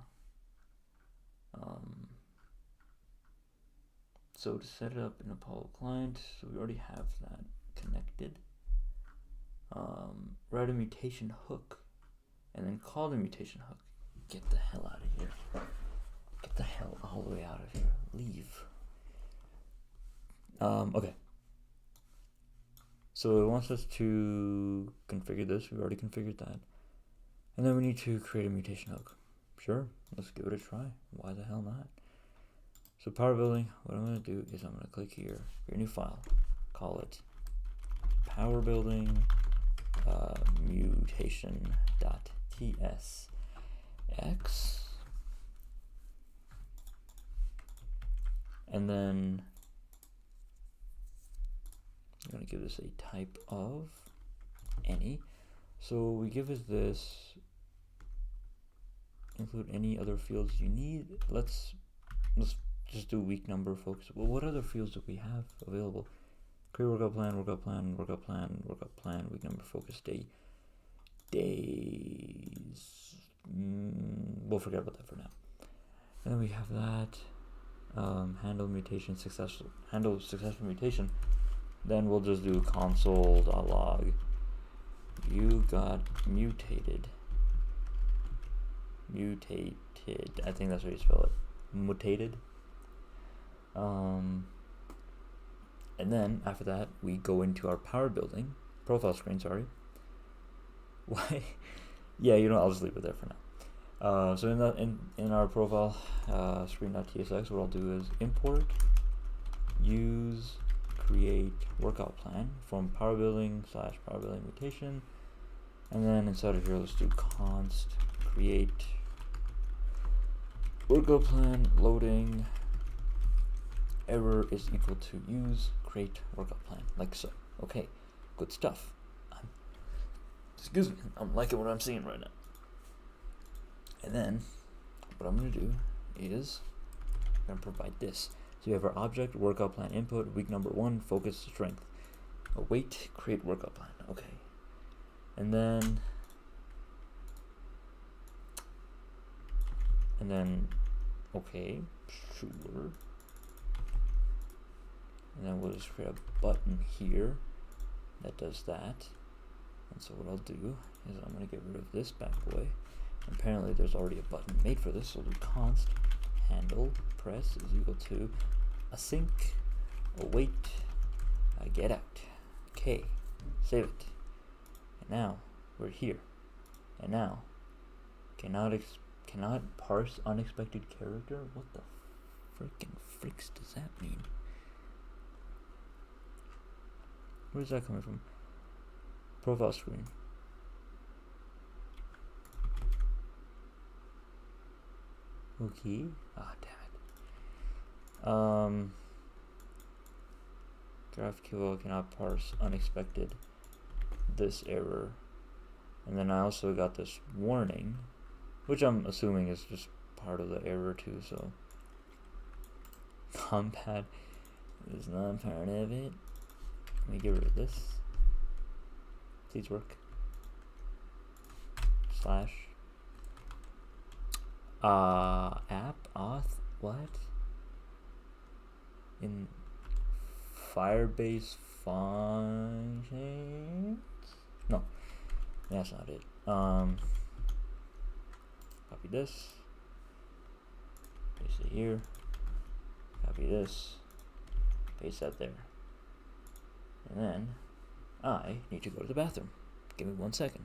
So to set it up in Apollo client, so we already have that connected. Write a mutation hook and then call the mutation hook. Get the hell out of here. Get the hell all the way out of here. Leave. Okay. So it wants us to configure this. We already configured that. And then we need to create a mutation hook. Sure, let's give it a try. Why the hell not? So power building, what I'm going to do is I'm going to click here, create a new file, call it power building mutation.tsx, and then I'm going to give this a type of any. So we give it this, include any other fields you need. Let's just do week number, folks. Well, what other fields do we have available? Create workout plan, workout plan, workout plan, workout plan, week number, focus, days. We'll forget about that for now. And then we have that. Handle mutation successful. Handle successful mutation. Then we'll just do console.log. You got mutated. Mutated. I think that's how you spell it. Mutated. And then after that we go into our power building profile screen. Sorry. Why? Yeah, you know, I'll just leave it there for now. So in our profile screen.tsx, what I'll do is import use create workout plan from power building / power building mutation, and then inside of here let's do const create workout plan loading error is equal to use create workout plan, like so. Okay, good stuff. Excuse me, I'm liking what I'm seeing right now. And then what I'm going to do is I'm going to provide this. So you have our object workout plan input, week number 1, focus, strength, await, create workout plan. Okay, and then okay, sure. And then we'll just create a button here that does that. And so what I'll do is I'm going to get rid of this bad boy. Apparently there's already a button made for this, so we'll do const handle press is equal to async await get out. Okay, save it. And now we're here. And now cannot parse unexpected character. What the freaking freaks does that mean? Where's that coming from? Profile screen. Okay. Ah, damn it. GraphQL cannot parse unexpected this error. And then I also got this warning, which I'm assuming is just part of the error too, so Compat is not part of it. Let me get rid of this. Please work. / app auth what? In Firebase functions? No, that's not it. Copy this, paste it here, copy this, paste that there. And then I need to go to the bathroom. Give me 1 second.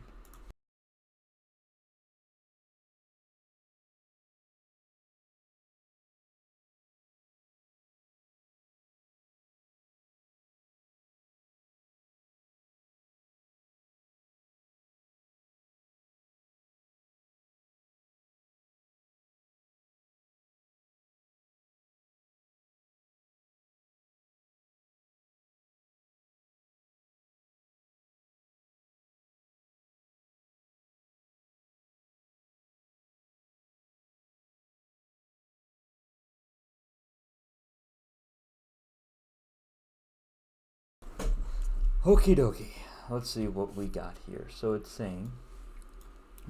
Okie dokie. Let's see what we got here. So it's saying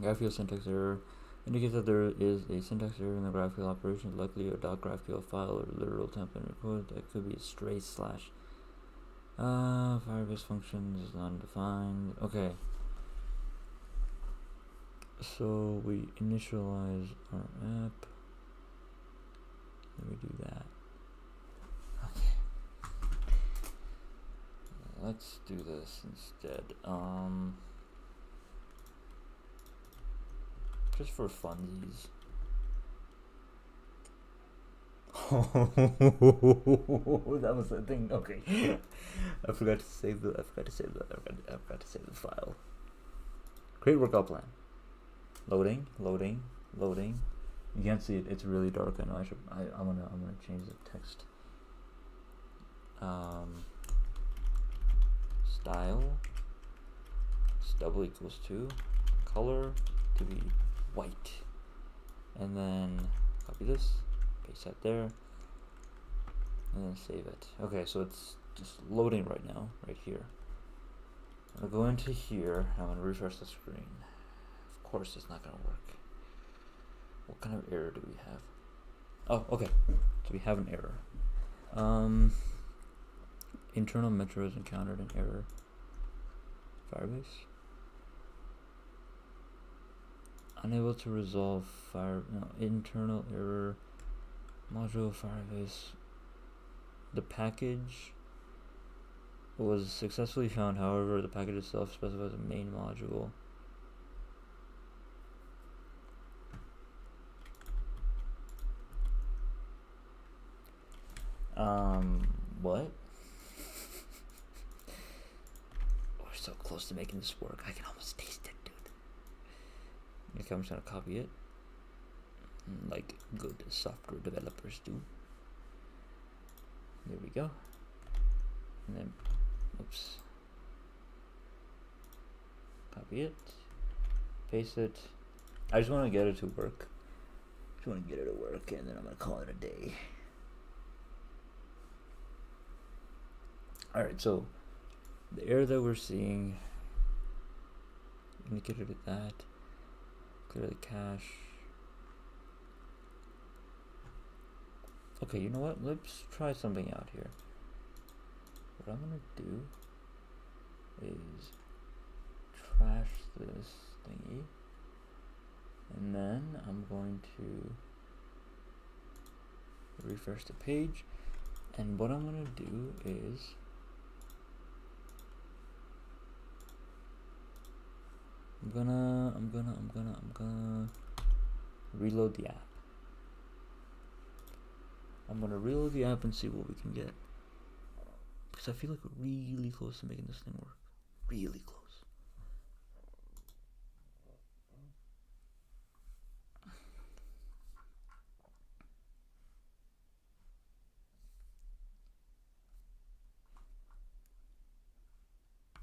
GraphQL syntax error indicates that there is a syntax error in the GraphQL operation, likely a .graphql file or literal template record. That could be a stray slash. Firebase functions is undefined. Okay. So we initialize our app. Let me do that. Okay. Let's do this instead. Just for funsies. That was the thing. Okay. I forgot to save the file. Create workout plan. Loading. You can't see it. It's really dark. I know. I'm gonna change the text. Style. Double equals to color to be white, and then copy this, paste that there, and then save it. Okay, so it's just loading right now, right here. I'm gonna go into here. I'm gonna refresh the screen. Of course, it's not gonna work. What kind of error do we have? Oh, okay. So we have an error. Internal metros encountered an error. Firebase. Unable to resolve internal error. Module Firebase. The package was successfully found. However, the package itself specifies a main module. What? We're so close to making this work. I can almost taste it, dude. Okay, I'm just gonna copy it, like good software developers do. There we go. And then, oops. Copy it, paste it. I just want to get it to work. And then I'm gonna call it a day. Alright, so the error that we're seeing indicated at that. Clear the cache. Okay, you know what? Let's try something out here. What I'm gonna do is trash this thingy, and then I'm going to refresh the page, and what I'm gonna do is I'm gonna reload the app. I'm gonna reload the app and see what we can get, because I feel like we're really close to making this thing work. Really close.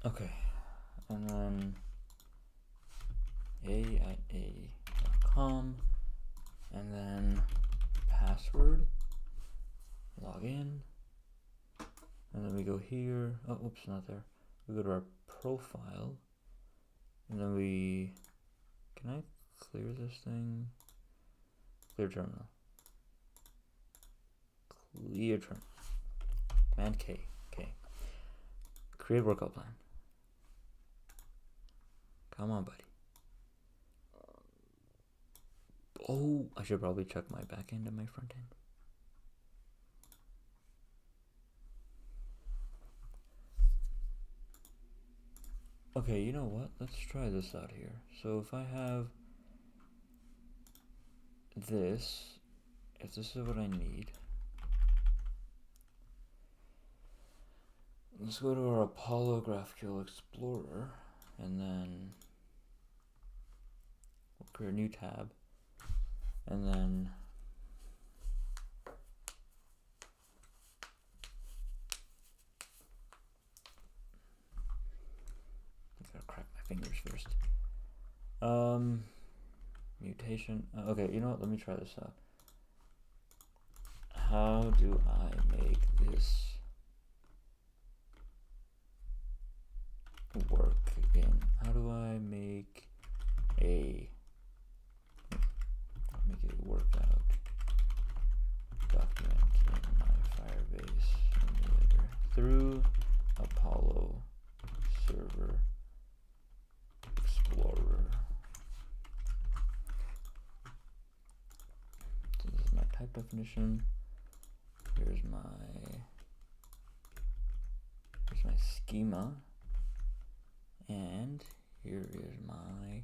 Okay, and then a@a.com, and then password, log in, and then we go here. Oh, oops, not there. We go to our profile, and then can I clear this thing? Clear terminal. your turn. Command K. Okay. Create workout plan. Come on, buddy. Oh, I should probably check my back end and my front end. Okay, you know what? Let's try this out here. So if I have this, if this is what I need, let's go to our Apollo GraphQL Explorer, and then we'll create a new tab, and then I gotta crack my fingers first. Mutation. Okay, you know what? Let me try this out. How do I make this work again? How do I make a workout document in my Firebase emulator through Apollo Server Explorer? So this is my type definition. Here's my schema, and here is my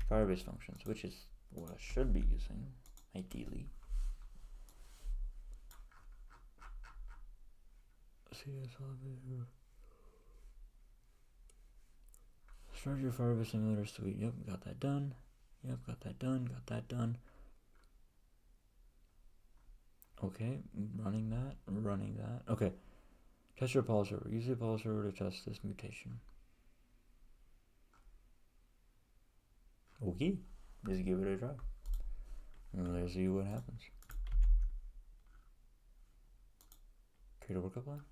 Firebase functions, which is what I should be using, ideally. Start your Firebase emulator suite. Yep, got that done. Yep, got that done. Got that done. Okay, running that. Okay, test your Apollo server. Use the Apollo server to test this mutation. Okay, just give it a try. And let's see what happens. Create a workup line?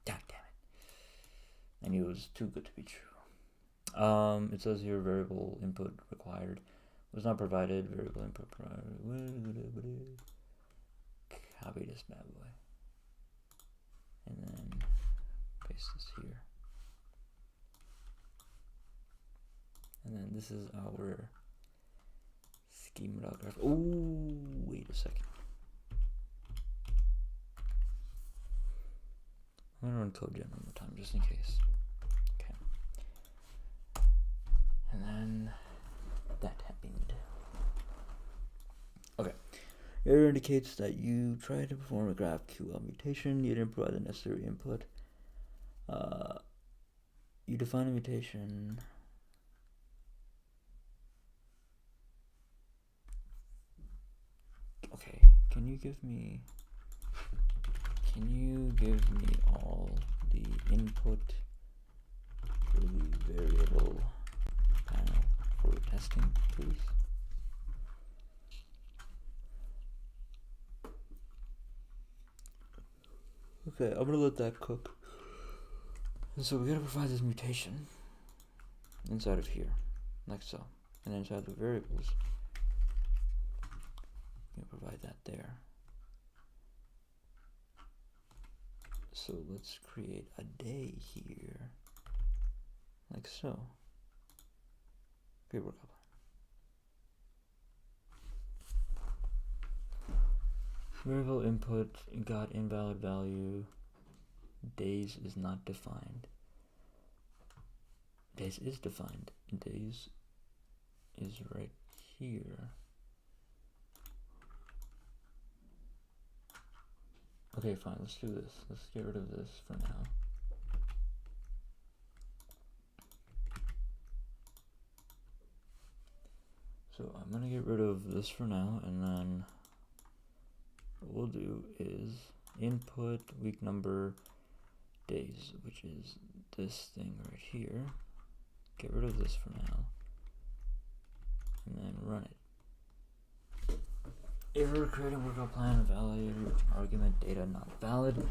God damn it. I knew it was too good to be true. It says here variable input required. Was not provided. Variable input provided. Copy this bad boy. And then paste this here. And then this is our schema.graph. Oh, wait a second. I'm gonna run code gen one more time just in case. Okay. And then that happened. Okay. Error indicates that you tried to perform a GraphQL mutation. You didn't provide the necessary input. You define a mutation. Okay, can you give me all the input for the variable panel for testing, please? Okay, I'm gonna let that cook. And so we gotta provide this mutation inside of here, like so. And inside the variables, you can provide that there. So let's create a day here, like so. Great work. Variable input got invalid value. Days is not defined. Days is defined. Days is right here. Okay, fine, let's do this. Let's get rid of this for now. So I'm gonna get rid of this for now, and then what we'll do is input week number days, which is this thing right here. Get rid of this for now, and then run it. Error, creating workout plan, valid argument, data not valid.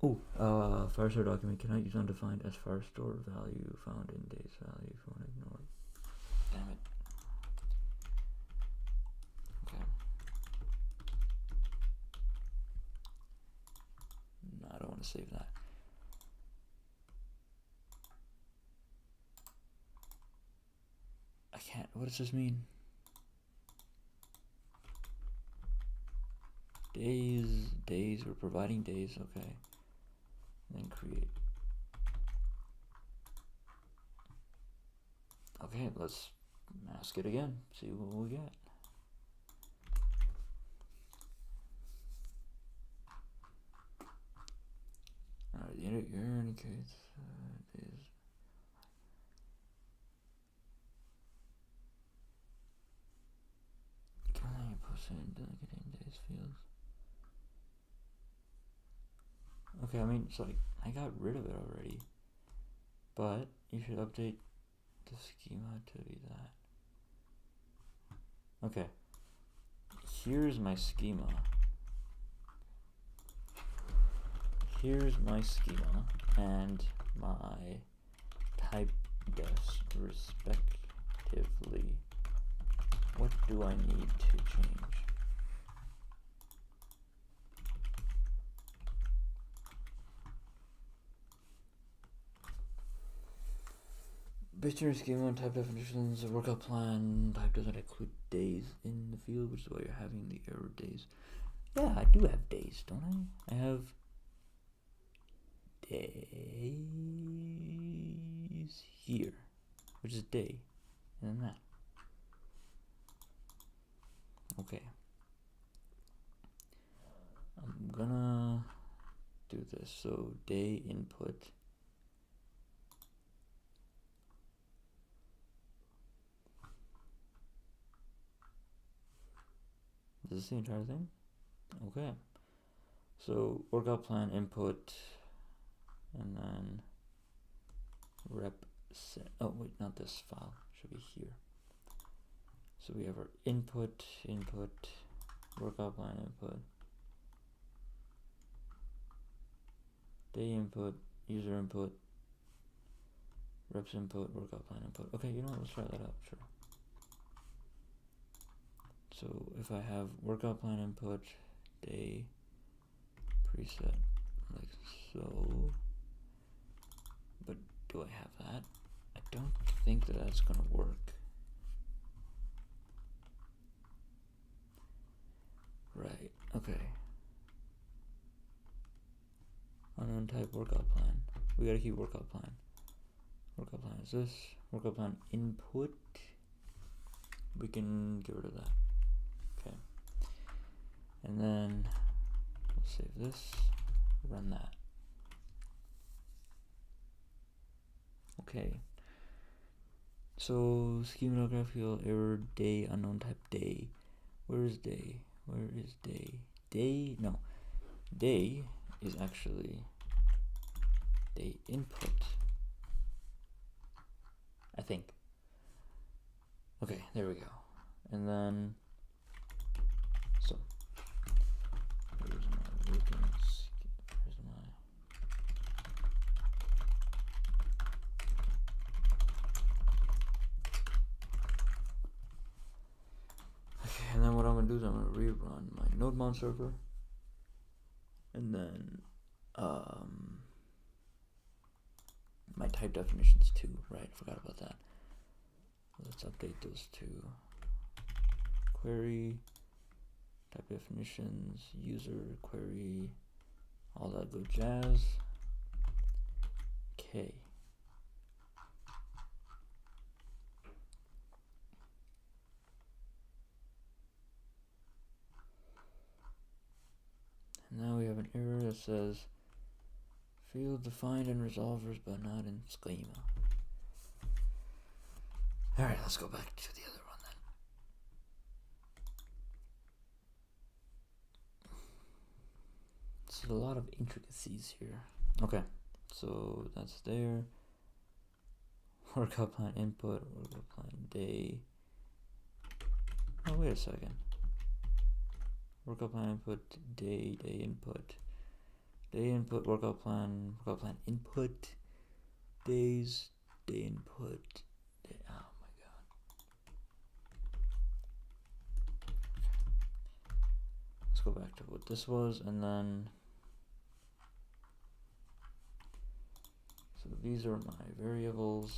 Oh, Firestore document cannot use undefined as Firestore value found in days value. If you want to ignore it. Damn it. Okay. save that. I can't. What does this mean? Days. We're providing days. Okay. And then create. Okay, let's mask it again. See what we get. Alright, the year indicates days. Can I post in delegate days fields? Okay, I mean, it's like I got rid of it already, but you should update the schema to be that. Okay, here's my schema. Here's my schema and my type defs respectively. What do I need to change? Dictionary schema, type definitions, a workout plan. Type doesn't include days in the field, which is why you're having the error days. Yeah, I do have days, don't I? I have days here, which is day, and then that. Okay. I'm gonna do this. So day input. Is this the entire thing? Okay. So workout plan input, and then rep set. Oh wait, not this file. Should be here. So we have our input, workout plan input, day input, user input, reps input, workout plan input. Okay, you know what? Let's try that out. Sure. So if I have workout plan input, day, preset, like so, but do I have that? I don't think that that's gonna work. Right, okay. Unknown type workout plan. We gotta keep workout plan. Workout plan is this. Workout plan input. We can get rid of that. Okay. And then we'll save this. Run that. Okay. So schema no graphical error day unknown type day. Where is day? Where is day? Day, no. Day is actually day input, I think. Okay, there we go. And then, so, where's my working schema? Where's my, okay, and then what I'm gonna do is I'm gonna rerun my node server, and then my type definitions too, right? Forgot about that. Let's update those two. Query, type definitions, user, query, all that good jazz. Okay. And now we have an error that says field defined in resolvers but not in schema. Alright, let's go back to the other one then. There's a lot of intricacies here. Okay, so that's there. Workout plan input, workout plan day. Oh, wait a second. Workout plan input, day input. Day input, workout plan input, days, day input, day, oh my god. Let's go back to what this was, and then these are my variables.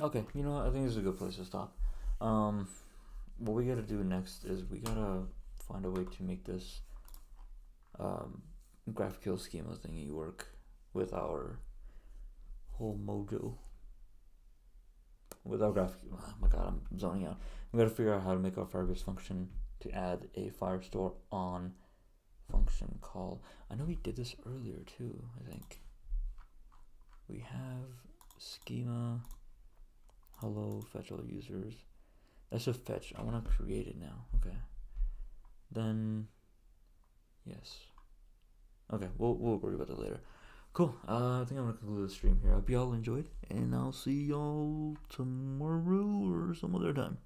Okay, you know what? I think this is a good place to stop. What we gotta do next is we gotta find a way to make this graphical schema thingy work with our whole mojo. With our graphic, oh my god, I'm zoning out. We gotta figure out how to make our Firebase function to add a Firestore on function call. I know we did this earlier too, I think. We have schema, hello, fetch all users. That's just fetch. I want to create it now. Okay. Then, yes. Okay, we'll worry about that later. Cool. I think I'm gonna conclude the stream here. I hope y'all enjoyed, and I'll see y'all tomorrow or some other time.